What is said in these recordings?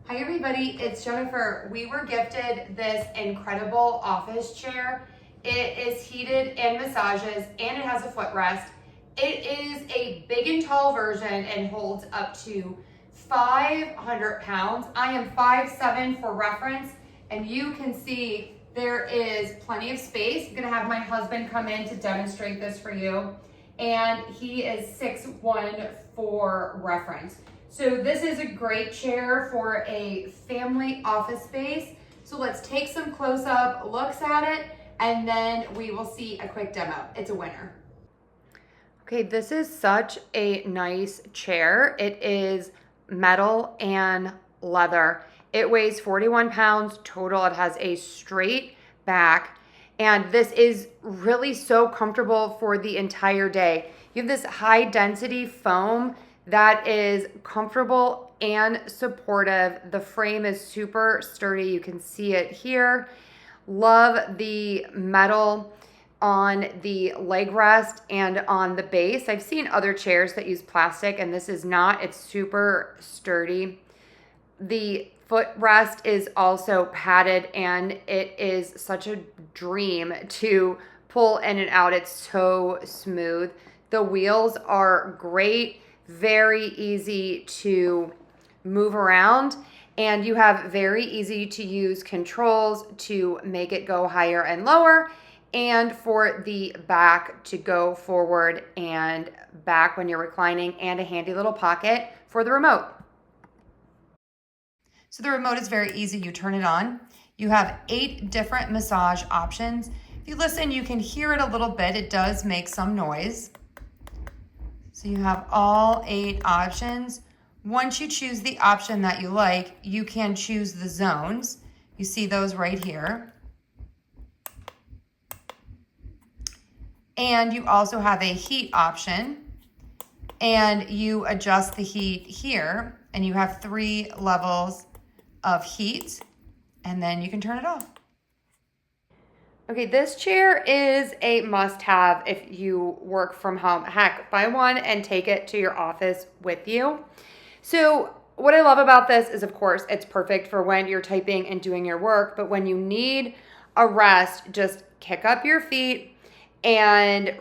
Hi everybody, it's Jennifer. We were gifted this incredible office chair. It is heated and massages and it has a footrest. It is a big and tall version and holds up to 500 pounds. I am 5'7" for reference, and you can see there is plenty of space. I'm gonna have my husband come in to demonstrate this for you. And he is 6'1" for reference. So this is a great chair for a family office space. So let's take some close-up looks at it, and then we will see a quick demo. It's a winner. Okay, this is such a nice chair. It is metal and leather. It weighs 41 pounds total. It has a straight back, and this is really so comfortable for the entire day. You have this high density foam that is comfortable and supportive. The frame is super sturdy. You can see it here. Love the metal on the leg rest and on the base. I've seen other chairs that use plastic, and this is not. It's super sturdy. The footrest is also padded, and it is such a dream to pull in and out. It's so smooth. The wheels are great. Very easy to move around, and you have very easy to use controls to make it go higher and lower, and for the back to go forward and back when you're reclining, and a handy little pocket for the remote. So the remote is very easy. You turn it on. You have 8 different massage options. If you listen, you can hear it a little bit. It does make some noise. So you have all 8 options. Once you choose the option that you like, you can choose the zones. You see those right here. And you also have a heat option, and you adjust the heat here, and you have 3 levels of heat, and then you can turn it off. Okay, this chair is a must-have if you work from home. Heck, buy one and take it to your office with you. So what I love about this is, of course, it's perfect for when you're typing and doing your work, but when you need a rest, just kick up your feet and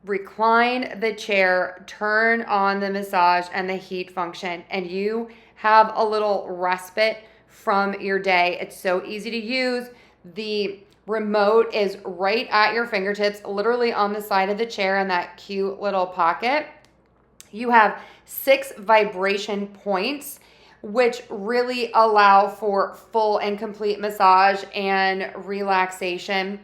recline the chair, turn on the massage and the heat function, and you have a little respite from your day. It's so easy to use. The remote is right at your fingertips, literally on the side of the chair in that cute little pocket. You have 6 vibration points, which really allow for full and complete massage and relaxation.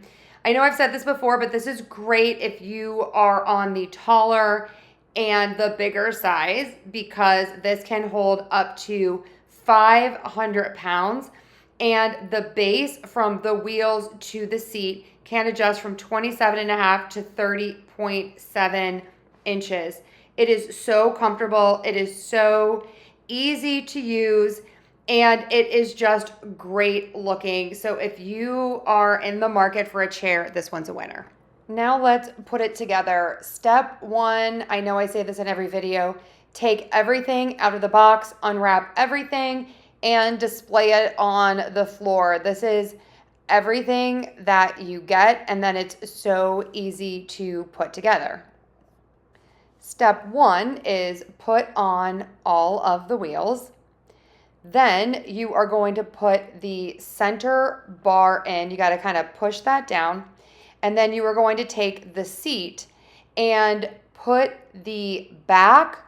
I know I've said this before, but this is great if you are on the taller and the bigger size, because this can hold up to 500 pounds. And the base from the wheels to the seat can adjust from 27.5 to 30.7 inches. It is so comfortable. It is so easy to use, and it is just great looking. So if you are in the market for a chair, this one's a winner. Now let's put it together. Step 1, I know I say this in every video, take everything out of the box, unwrap everything, and display it on the floor. This is everything that you get, and then it's so easy to put together. Step 1 is put on all of the wheels. Then you are going to put the center bar in. You got to kind of push that down. And then you are going to take the seat and put the back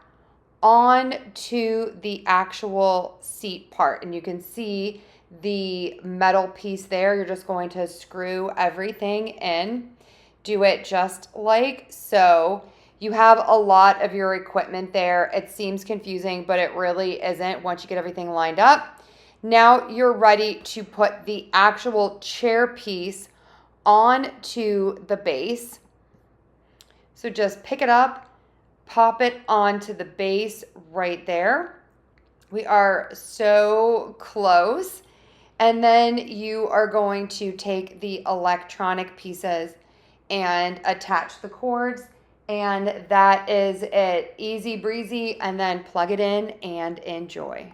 onto the actual seat part, and you can see the metal piece there. You're just going to screw everything in. Do it just like so. You have a lot of your equipment there. It seems confusing, but it really isn't once you get everything lined up. Now you're ready to put the actual chair piece onto the base. So just pick it up, pop it onto the base right there. We are so close. And then you are going to take the electronic pieces and attach the cords, and that is it. Easy breezy, and then plug it in and enjoy.